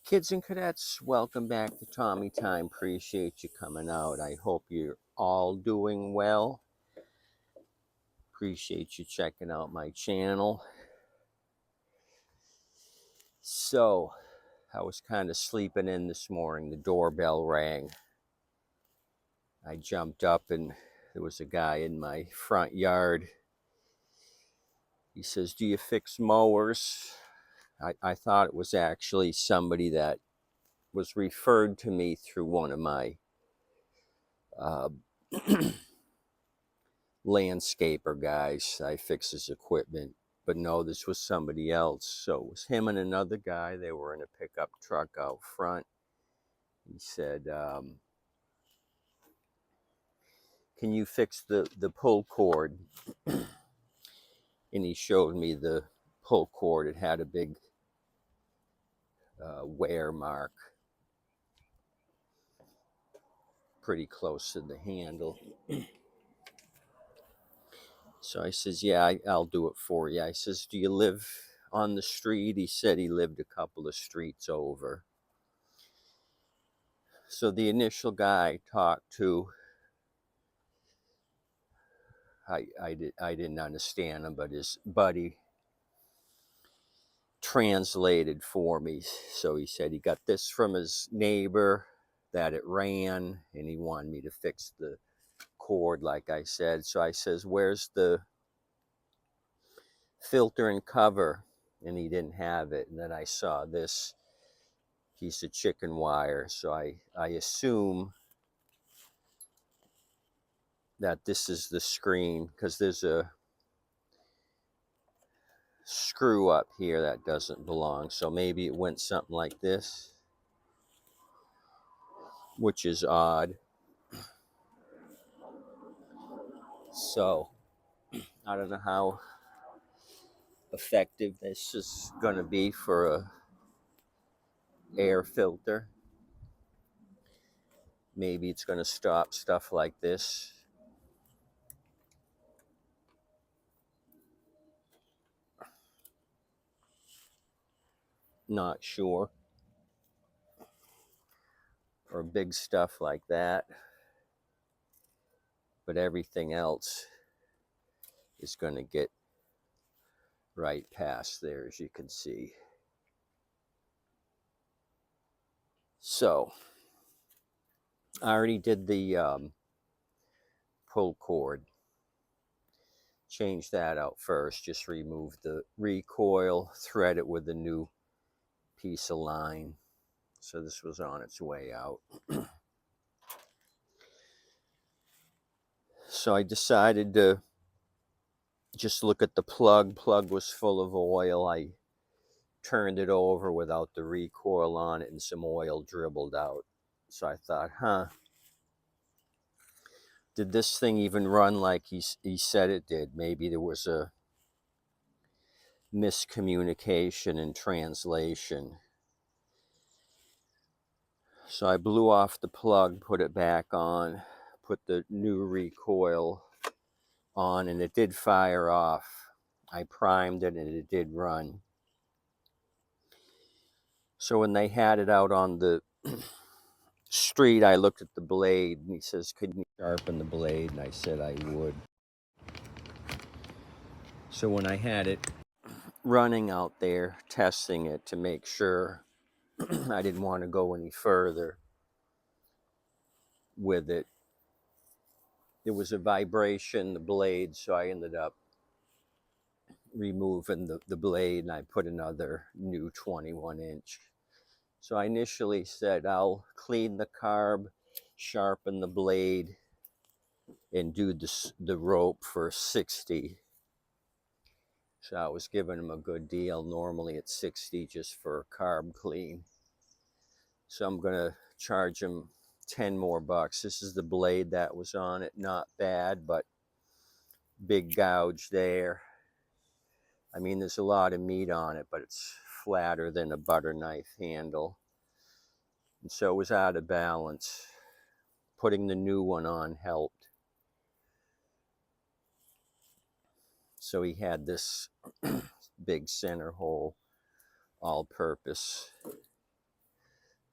Kids and cadets, welcome back to Tommy Time. Appreciate you coming out. I hope you're all doing well. Appreciate you checking out my channel. So, I was kind of sleeping in this morning. The doorbell rang. I jumped up and there was a guy in my front yard. He says, "Do you fix mowers?" I thought it was actually somebody that was referred to me through one of my landscaper guys. I fix his equipment, but no, this was somebody else. So it was him and another guy. They were in a pickup truck out front. He said, "Can you fix the pull cord?" And he showed me the pull cord. It had a big wear mark pretty close to the handle. So I says, "Yeah, I'll do it for you." I says, "Do you live on the street?" He said he lived a couple of streets over. So the initial guy I talked to, I didn't understand him, but his buddy translated for me. So he said he got this from his neighbor, that it ran, and he wanted me to fix the cord, like I said. So I says, "Where's the filter and cover?" And he didn't have it. And then I saw this piece of chicken wire. So I assume that this is the screen, because there's a screw up here that doesn't belong. So maybe it went something like this, which is odd. So I don't know how effective this is going to be for a air filter. Maybe it's going to stop stuff like this. Not sure. Or big stuff like that. But everything else is going to get right past there, as you can see. So I already did the pull cord. Change that out first. Just remove the recoil, thread it with a new piece of line. So this was on its way out. So I decided to just look at the plug. Plug was full of oil. I turned it over without the recoil on it and some oil dribbled out. So I thought, did this thing even run like he said it did? Maybe there was a miscommunication in translation. So I blew off the plug, put it back on, put the new recoil on, and it did fire off. I primed it and it did run. So when they had it out on the street, I looked at the blade and he says, "Could you sharpen the blade?" And I said I would. So when I had it running out there, testing it to make sure I didn't want to go any further with it, there was a vibration in the blade, so I ended up removing the blade and I put another new 21-inch. So I initially said I'll clean the carb, sharpen the blade, and do the rope for 60. So I was giving him a good deal. Normally it's 60 just for a carb clean. So I'm gonna charge him 10 more bucks. This is the blade that was on it. Not bad, but big gouge there. I mean, there's a lot of meat on it, but it's flatter than a butter knife handle. And so it was out of balance. Putting the new one on helped. So he had this big center hole, all purpose.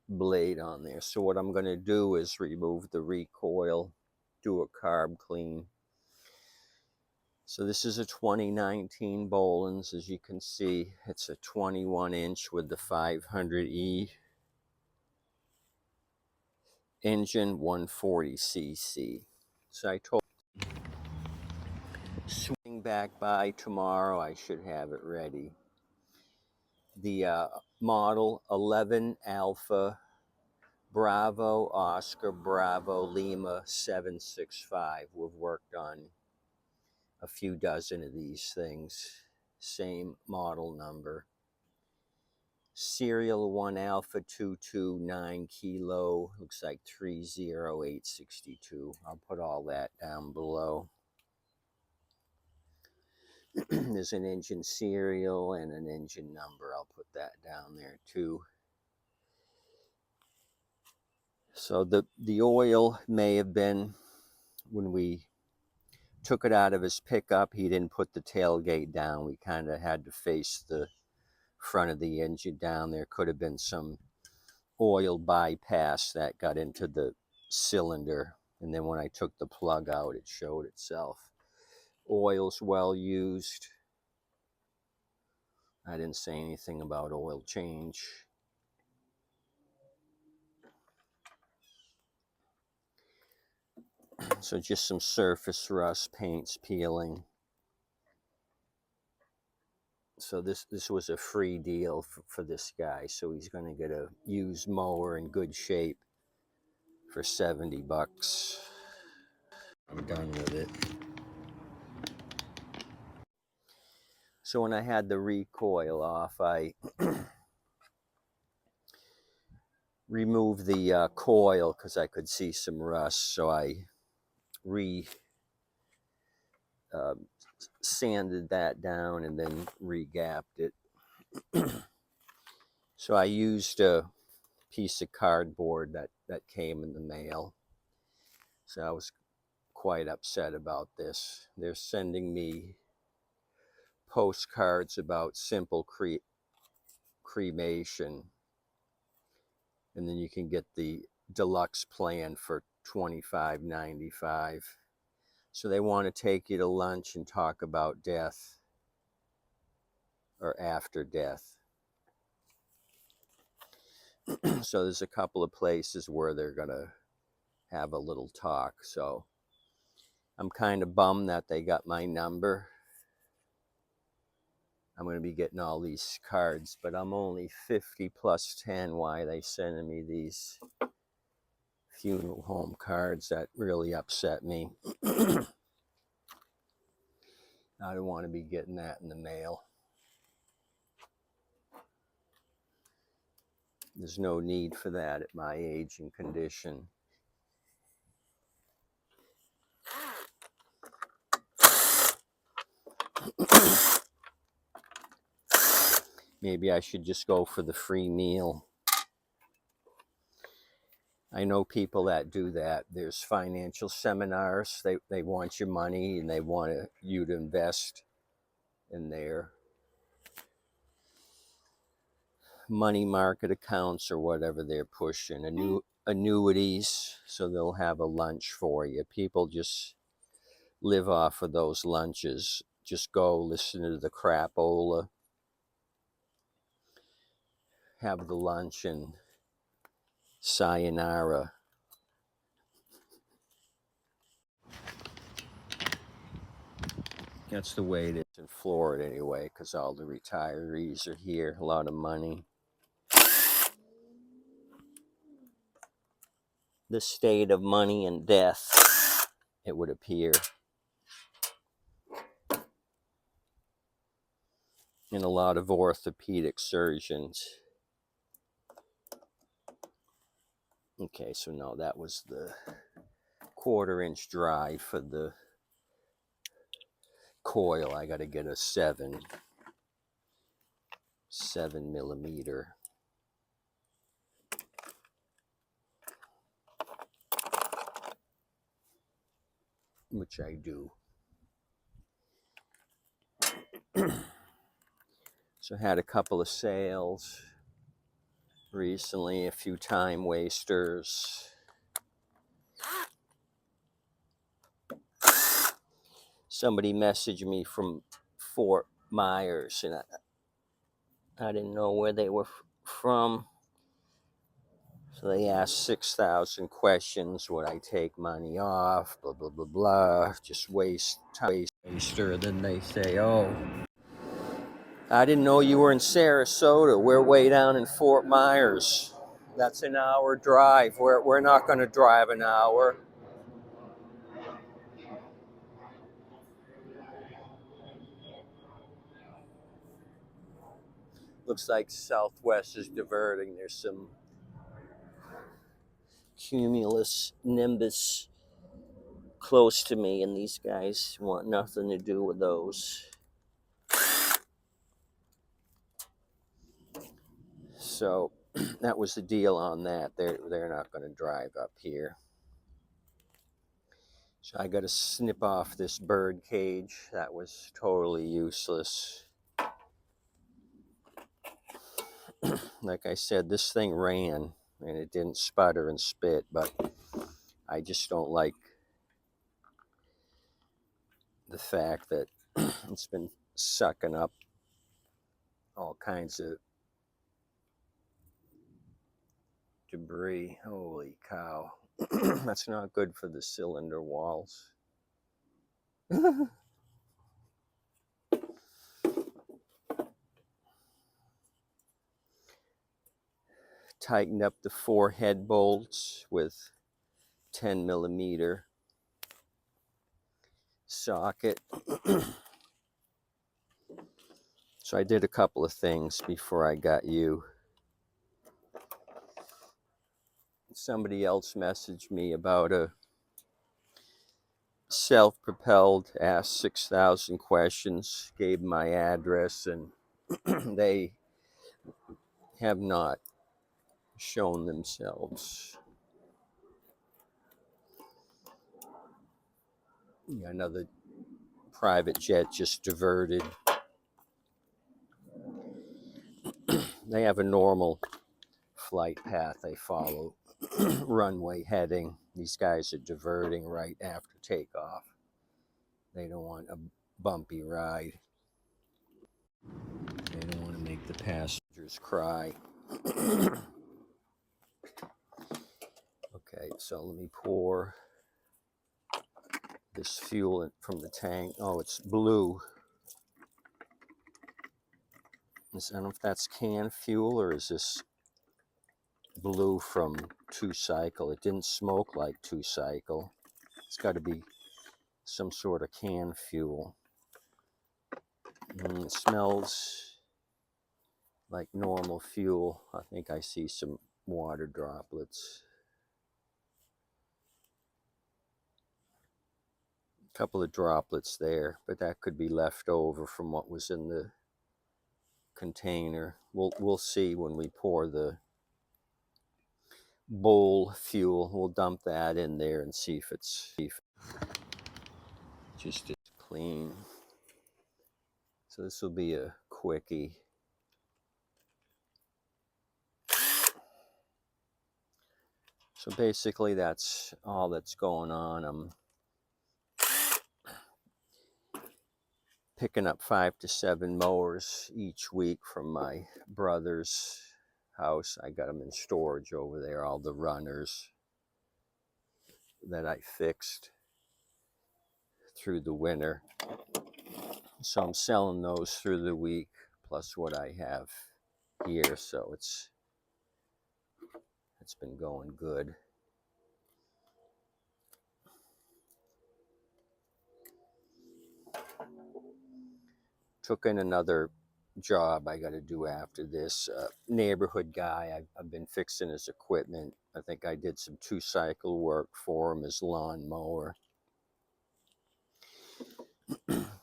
blade on there. So what I'm going to do is remove the recoil, do a carb clean. So this is a 2019 Bolens. As you can see, it's a 21 inch with the 500E engine, 140cc. So I told swing back by tomorrow, I should have it ready. The model 11 Alpha Bravo Oscar Bravo Lima 765. We've worked on a few dozen of these things. Same model number. Serial 1 Alpha 229 Kilo. Looks like 30862. I'll put all that down below. There's an engine serial and an engine number. I'll put that down there too. So the oil may have been, when we took it out of his pickup, he didn't put the tailgate down. We kind of had to face the front of the engine down. There could have been some oil bypass that got into the cylinder. And then when I took the plug out, it showed itself. Oil's well used. I didn't say anything about oil change. So just some surface rust, paint's peeling. So this was a free deal for this guy. So he's going to get a used mower in good shape for 70 bucks. I'm done with it. So when I had the recoil off, I removed the coil because I could see some rust. So I sanded that down and then re-gapped it. So I used a piece of cardboard that came in the mail. So I was quite upset about this. They're sending me postcards about simple cremation, and then you can get the deluxe plan for $25.95. So they want to take you to lunch and talk about death or after death. So there's a couple of places where they're gonna have a little talk. So I'm kind of bummed that they got my number. I'm going to be getting all these cards, but I'm only 50 plus 10. Why are they sending me these funeral home cards? That really upset me. I don't want to be getting that in the mail. There's no need for that at my age and condition. Maybe I should just go for the free meal. I know people that do that. There's financial seminars. They want your money and they want you to invest in their money market accounts or whatever they're pushing. Annuities, so they'll have a lunch for you. People just live off of those lunches. Just go listen to the crapola, have the lunch, and sayonara. That's the way it is in Florida anyway, because all the retirees are here. A lot of money. The state of money and death, it would appear. And a lot of orthopedic surgeons. Okay, so no, that was the 1/4-inch drive for the coil. I got to get a 7 millimeter. Which I do. So I had a couple of sales. recently, a few time wasters. Somebody messaged me from Fort Myers, and I didn't know where they were from. So they asked 6,000 questions. Would I take money off? Blah, blah, blah, blah. Just waster. Then they say, oh, I didn't know you were in Sarasota. We're way down in Fort Myers. That's an hour drive. We're not going to drive an hour. Looks like Southwest is diverting. There's some cumulus nimbus close to me, and these guys want nothing to do with those. So that was the deal on that. They're not going to drive up here. So I got to snip off this bird cage. That was totally useless. Like I said, this thing ran and it didn't sputter and spit, but I just don't like the fact that it's been sucking up all kinds of debris. Holy cow. That's not good for the cylinder walls. Tightened up the 4 head bolts with 10mm socket. So I did a couple of things before I got you. Somebody else messaged me about a self-propelled, asked 6,000 questions, gave my address, and they have not shown themselves. Yeah, another private jet just diverted. They have a normal flight path they follow, runway heading. These guys are diverting right after takeoff. They don't want a bumpy ride. They don't want to make the passengers cry. Okay, so let me pour this fuel from the tank. Oh, it's blue. I don't know if that's can fuel or is this blue from 2-cycle. It didn't smoke like 2-cycle. It's got to be some sort of can fuel. It smells like normal fuel. I think I see some water droplets. A couple of droplets there, but that could be left over from what was in the container. We'll see when we pour the bowl fuel. We'll dump that in there and see if it's just as clean. So this will be a quickie. So basically that's all that's going on. I'm picking up 5 to 7 mowers each week from my brother's house. I got them in storage over there, all the runners that I fixed through the winter. So I'm selling those through the week, plus what I have here. So it's been going good. Took in another job I got to do after this. Neighborhood guy, I've been fixing his equipment. I think I did some 2-cycle work for him, his lawn mower.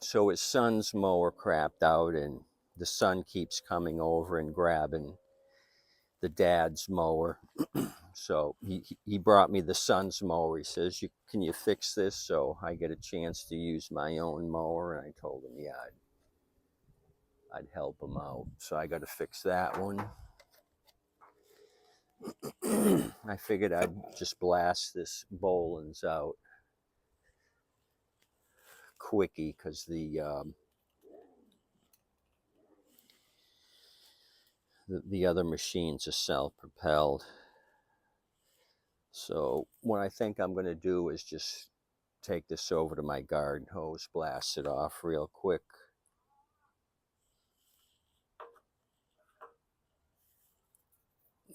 So his son's mower crapped out, and the son keeps coming over and grabbing the dad's mower. So he brought me the son's mower. He says, can you fix this so I get a chance to use my own mower? And I told him, yeah, I'd help him out. So I got to fix that one. I figured I'd just blast this Bolens out quickie because the other machines are self-propelled. So what I think I'm going to do is just take this over to my garden hose, blast it off real quick.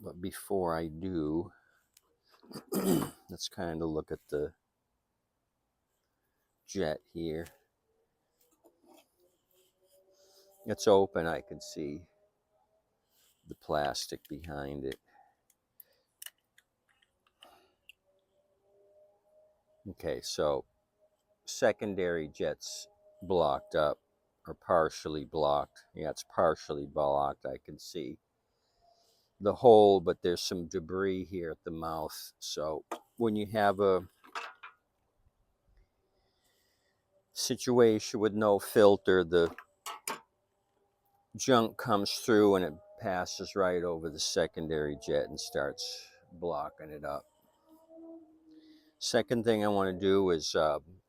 But before I do, let's kind of look at the jet here. It's open, I can see the plastic behind it. Okay, so secondary jet's blocked up or partially blocked. Yeah, it's partially blocked. I can see the hole, but there's some debris here at the mouth. So when you have a situation with no filter, the junk comes through and it passes right over the secondary jet and starts blocking it up. Second thing I want to do is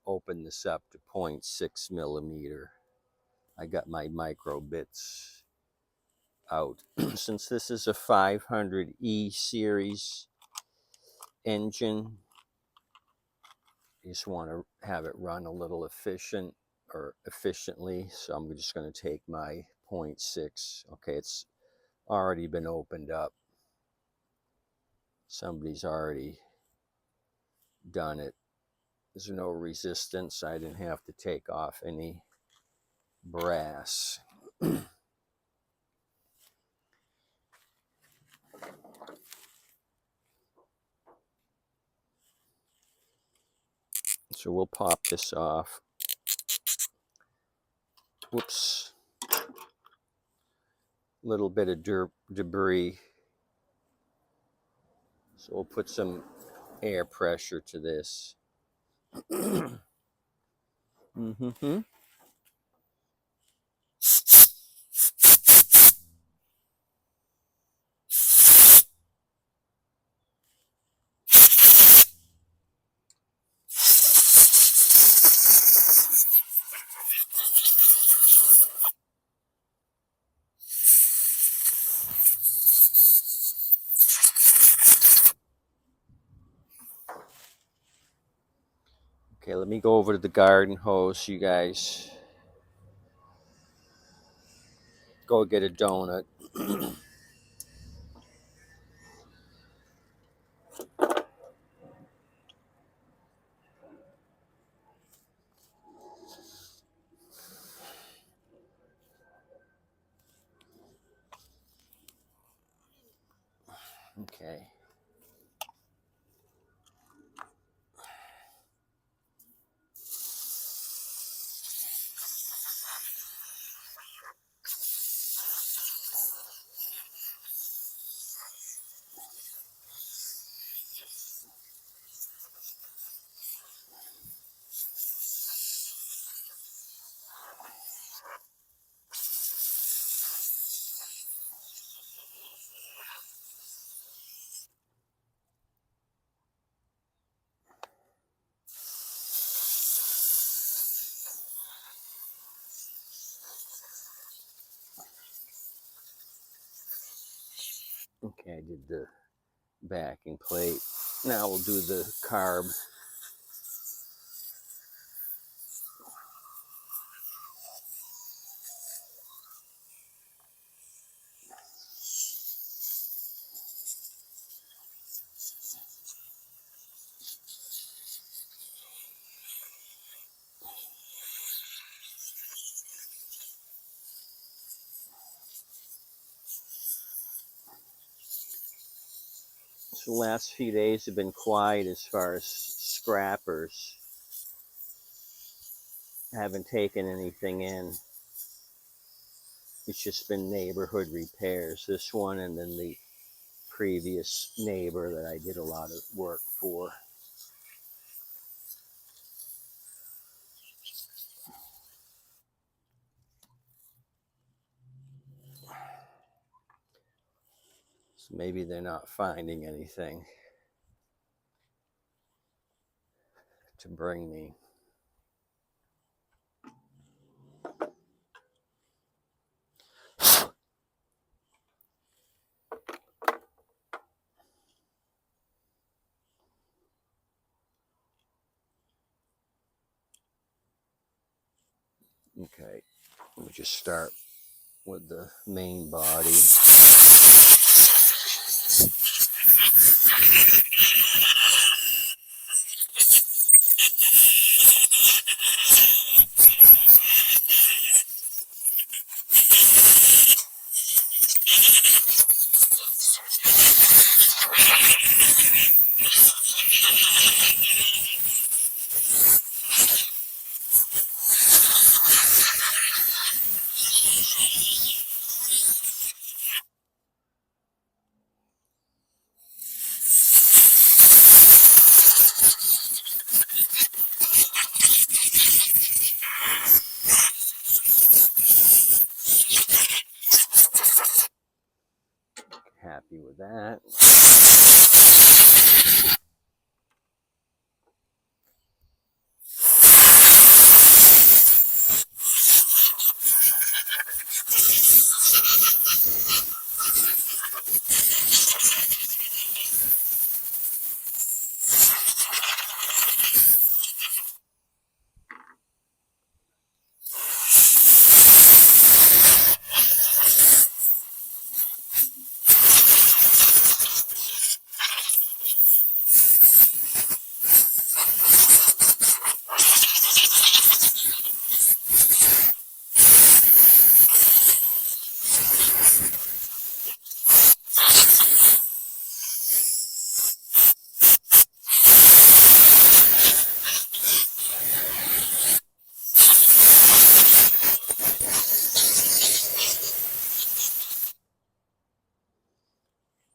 open this up to 0.6 millimeter. I got my micro bits out. Since this is a 500E series engine, you just want to have it run a little efficiently. So I'm just going to take my 0.6. Okay, it's already been opened up. Somebody's already done it. There's no resistance. I didn't have to take off any brass. So we'll pop this off. Whoops. Little bit of debris. So we'll put some air pressure to this. Mm-hmm. Okay, let me go over to the garden hose. You guys go get a donut. Okay. Okay, I did the backing plate. Now we'll do the carb. So the last few days have been quiet as far as scrappers. I haven't taken anything in. It's just been neighborhood repairs. This one and then the previous neighbor that I did a lot of work for. So maybe they're not finding anything to bring me. Okay, let me just start with the main body. Happy with that.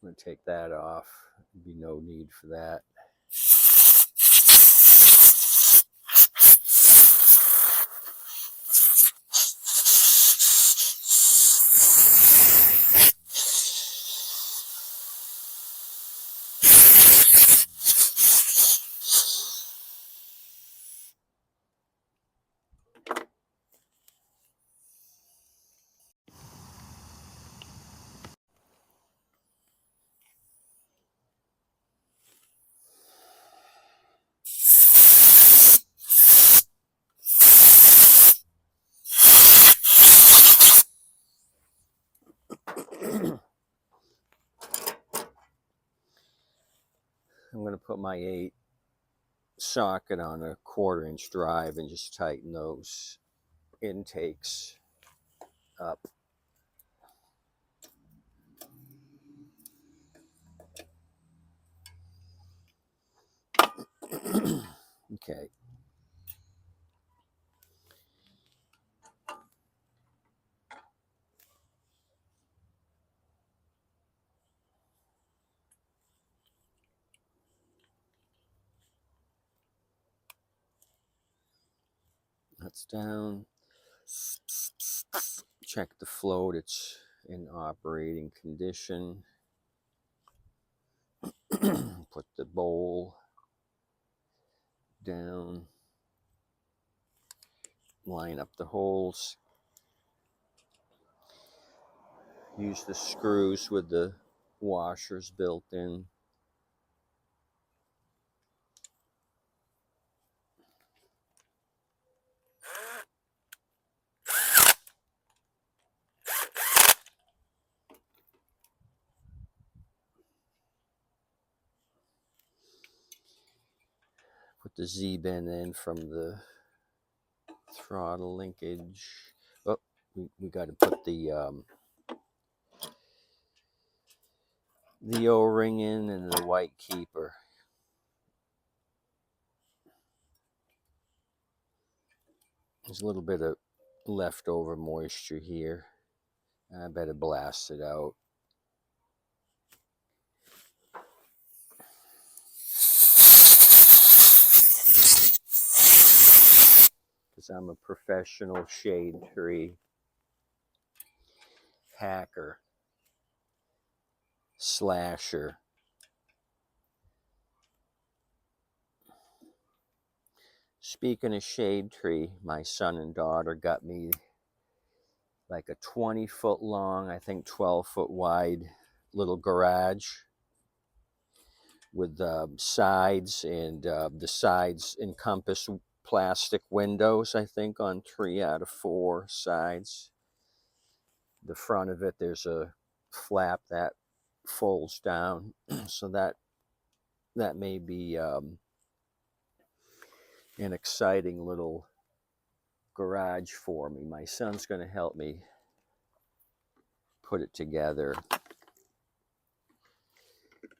I'm going to take that off. There'd be no need for that. I'm going to put my 8 socket on a 1/4-inch drive and just tighten those intakes up. Okay. That's down. Check the float, it's in operating condition. Put the bowl down. Line up the holes. Use the screws with the washers built in. Put the Z-bend in from the throttle linkage. Oh, we got to put the O-ring in and the white keeper. There's a little bit of leftover moisture here. I better blast it out. Because I'm a professional shade tree hacker. slasher. Speaking of shade tree, my son and daughter got me like a 20-foot long, I think 12-foot wide little garage with sides, and the sides encompass plastic windows, I think, on 3 out of 4 sides. The front of it, there's a flap that folds down, so that may be an exciting little garage for me. My son's going to help me put it together.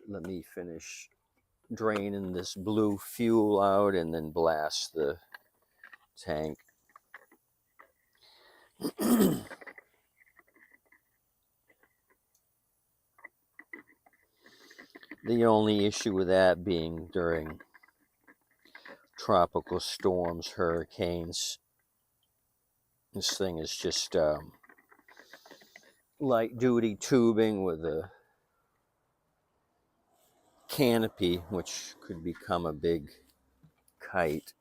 Let me finish draining this blue fuel out and then blast the tank. The only issue with that being during tropical storms, hurricanes, this thing is just light duty tubing with a canopy, which could become a big kite.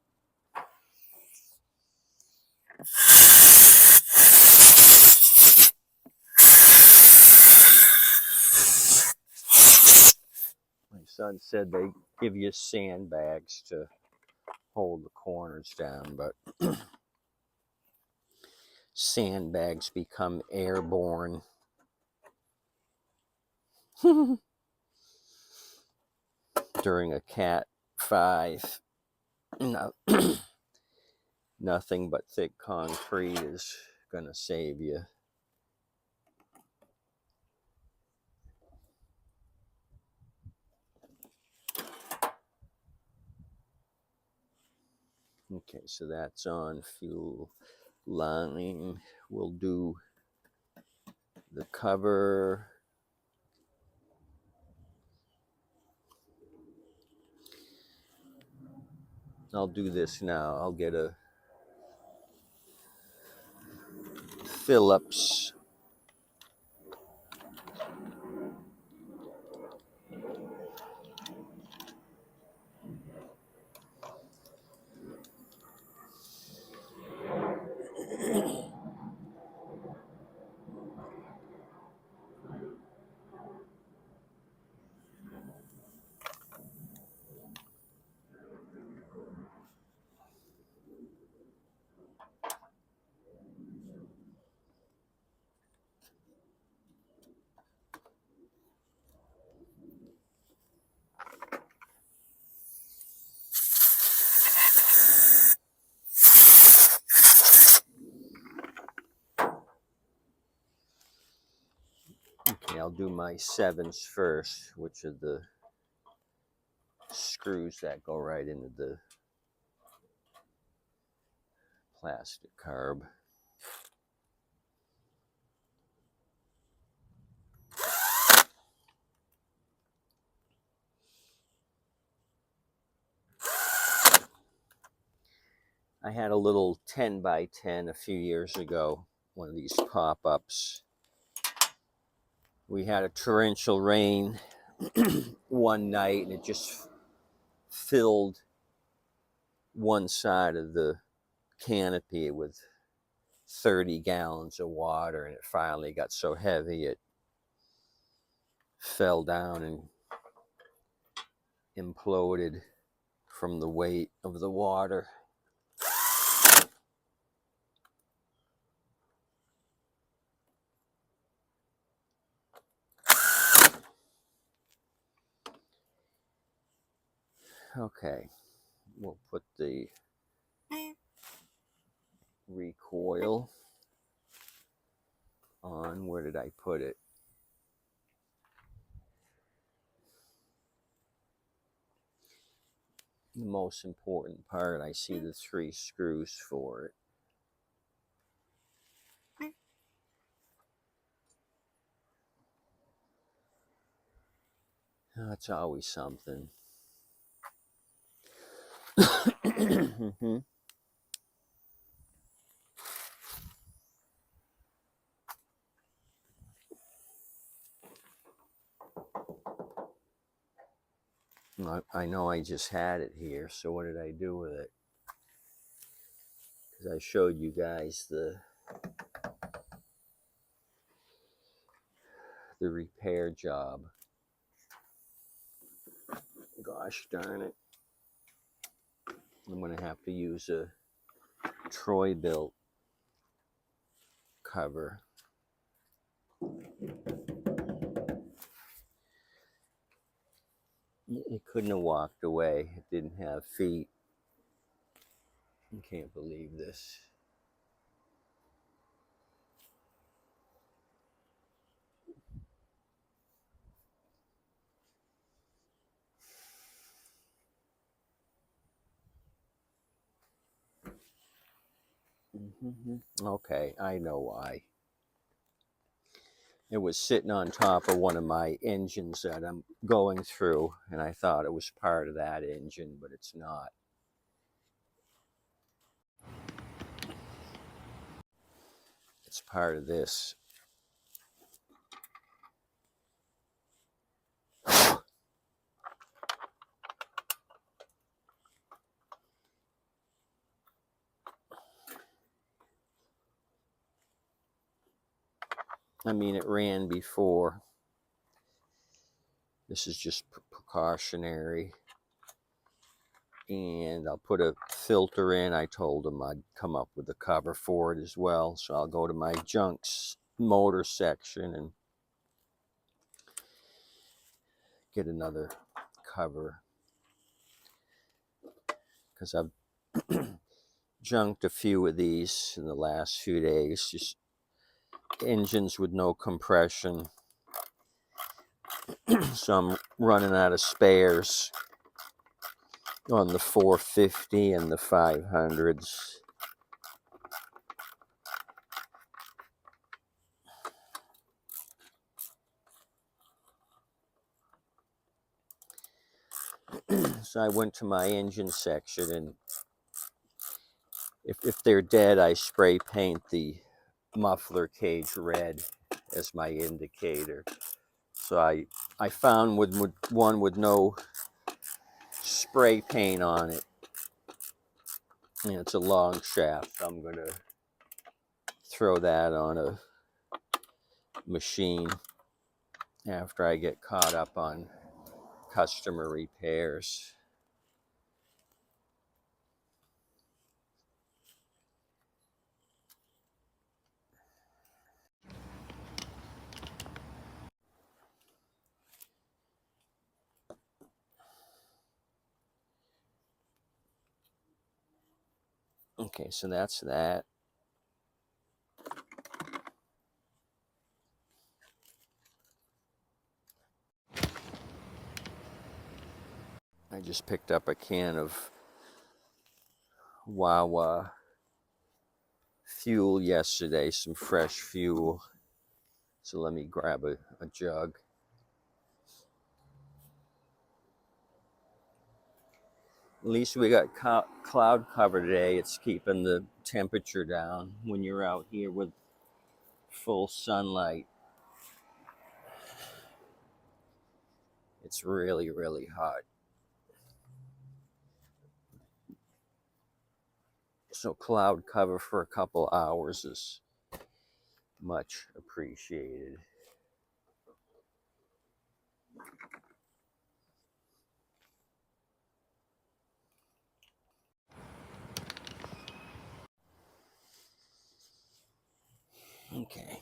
My son said they give you sandbags to hold the corners down, but sandbags become airborne. During a Cat 5. No, nothing but thick concrete is going to save you. Okay, so that's on fuel line. We'll do the cover. I'll do this now. I'll get a Phillips Okay, I'll do my 7s first, which are the screws that go right into the plastic carb. I had a little 10 by 10 a few years ago, one of these pop-ups. We had a torrential rain one night, and it just filled one side of the canopy with 30 gallons of water, and it finally got so heavy it fell down and imploded from the weight of the water. Okay, we'll put the recoil on. Where did I put it? The most important part, I see the 3 screws for it. That's always something. Mm-hmm. I know I just had it here, so what did I do with it? Because I showed you guys the repair job. Gosh darn it. I'm going to have to use a Troy built cover. It couldn't have walked away. It didn't have feet. I can't believe this. Okay, I know why. It was sitting on top of one of my engines that I'm going through, and I thought it was part of that engine, but it's not. It's part of this. I mean, it ran before. This is just precautionary. And I'll put a filter in. I told them I'd come up with a cover for it as well. So I'll go to my junks motor section and get another cover. Because I've junked a few of these in the last few days. Just engines with no compression. So I'm running out of spares on the 450 and the 500s. So I went to my engine section, and if they're dead, I spray paint the muffler cage red as my indicator. So I found one with no spray paint on it, and it's a long shaft. I'm going to throw that on a machine after I get caught up on customer repairs. Okay, so that's that. I just picked up a can of Wawa fuel yesterday, some fresh fuel. So let me grab a jug. At least we got cloud cover today. It's keeping the temperature down when you're out here with full sunlight. It's really, really hot. So cloud cover for a couple hours is much appreciated. Okay.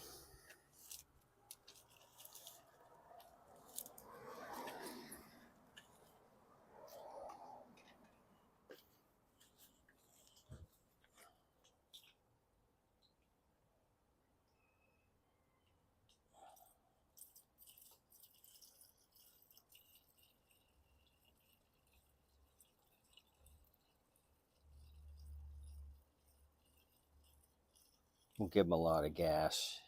We'll give them a lot of gas.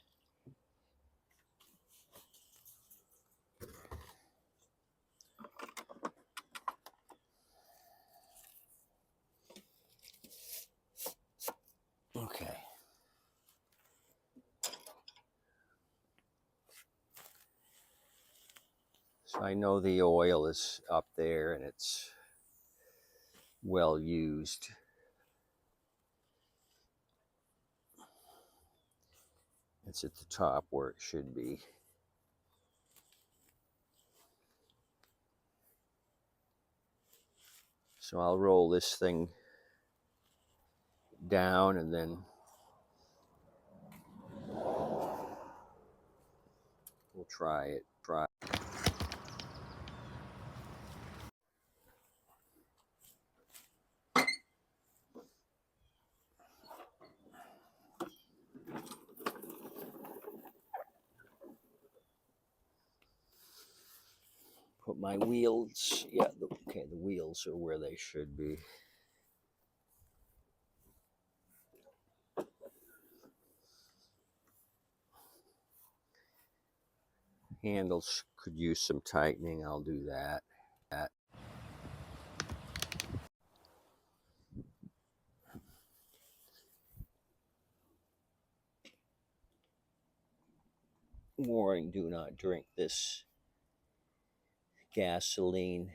Okay. So I know the oil is up there and it's well used. It's at the top where it should be. So I'll roll this thing down and then we'll try it. Put my wheels, yeah, okay, the wheels are where they should be. Handles could use some tightening, I'll do that. Warning, do not drink this gasoline.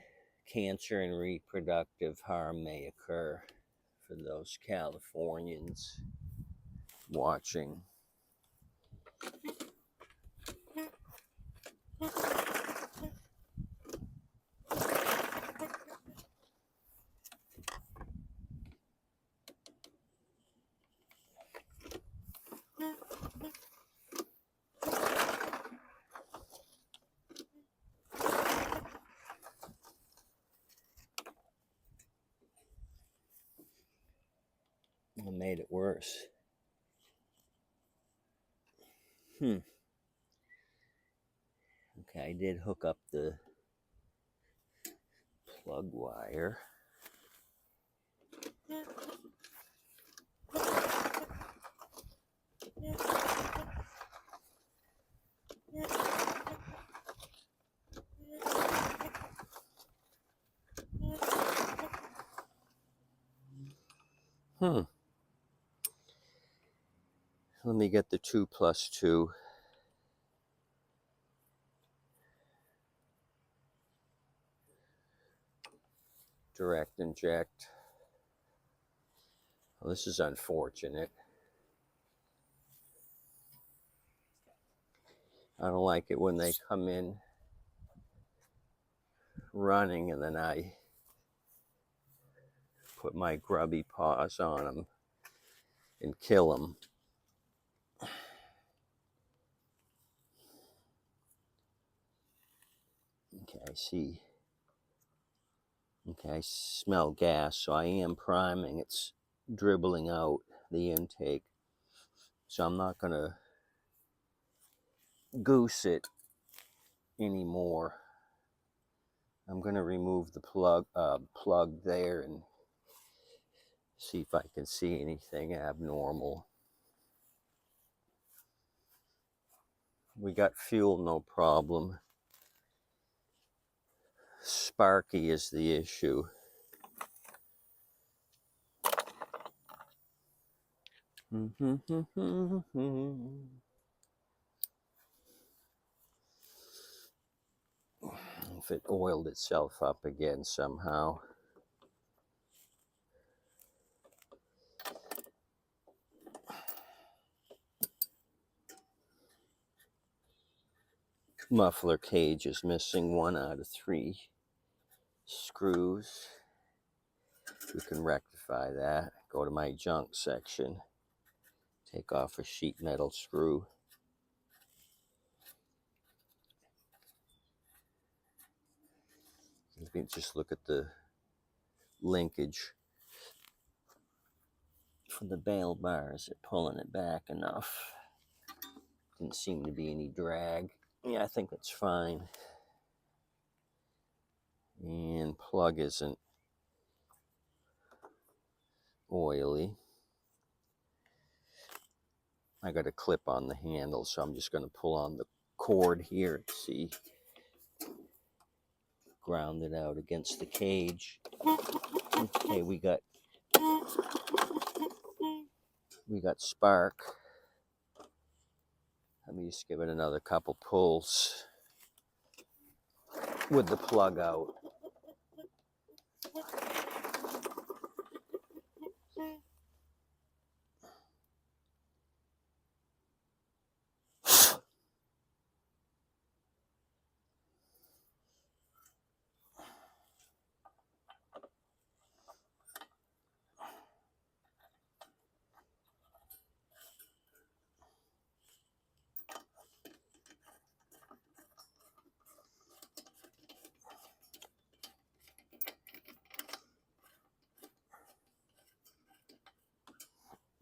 Cancer and reproductive harm may occur for those Californians watching. It made it worse. Okay, I did hook up the plug wire. Let me get the 2+2. Direct inject. Well, this is unfortunate. I don't like it when they come in running and then I put my grubby paws on them and kill them. Okay, I see. Okay, I smell gas, so I am priming. It's dribbling out the intake. So I'm not going to goose it anymore. I'm going to remove the plug there and see if I can see anything abnormal. We got fuel, no problem. Sparky is the issue. If it oiled itself up again somehow. Muffler cage is missing 1 out of 3 screws. We can rectify that. Go to my junk section. Take off a sheet metal screw. You can just look at the linkage from the bail bar. Is it pulling it back enough? Didn't seem to be any drag. Yeah, I think that's fine. And plug isn't oily. I got a clip on the handle, so I'm just going to pull on the cord here to see. Ground it out against the cage. Okay, we got spark. Let me just give it another couple pulls. with the plug out.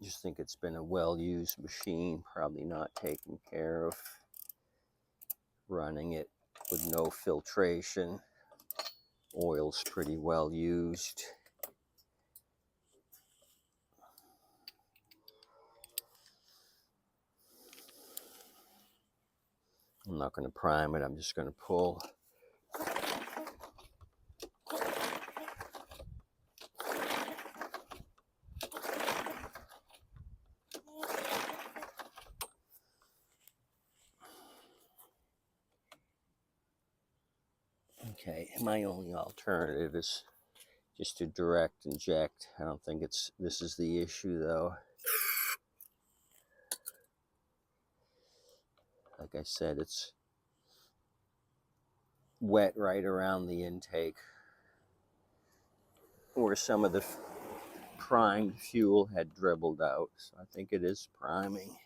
Just think it's been a well-used machine, probably not taken care of. Running it with no filtration. Oil's pretty well used. I'm not going to prime it, I'm just going to pull. Okay, my only alternative is just to direct inject. I don't think this is the issue though. Like I said, it's wet right around the intake where some of the primed fuel had dribbled out. So I think it is priming.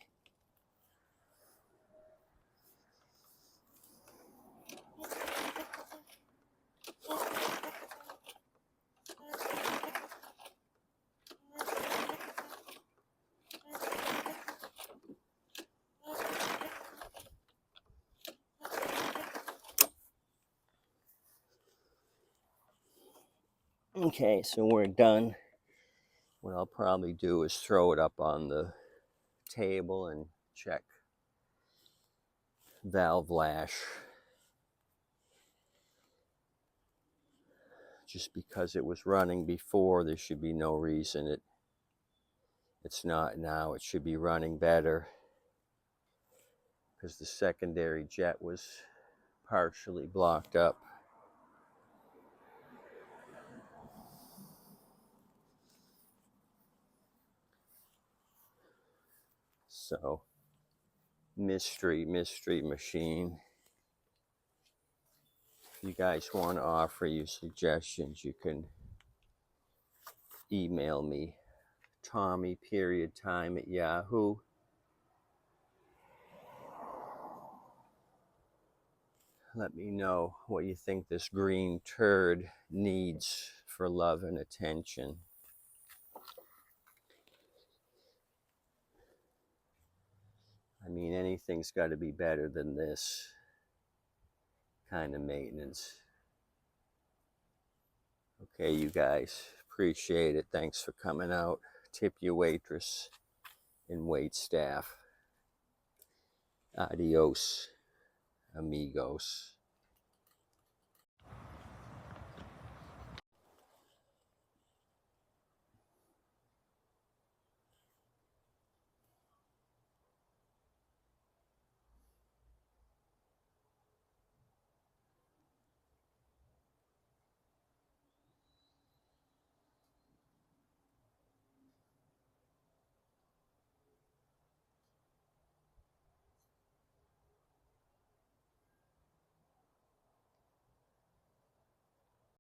Okay, so we're done. What I'll probably do is throw it up on the table and check valve lash. Just because it was running before, there should be no reason it's not now. It should be running better because the secondary jet was partially blocked up. So, mystery machine. If you guys want to offer your suggestions, you can email me, Tommy.time@Yahoo. Let me know what you think this green turd needs for love and attention. I mean, anything's got to be better than this kind of maintenance. Okay, you guys, appreciate it. Thanks for coming out. Tip your waitress and wait staff. Adios, amigos.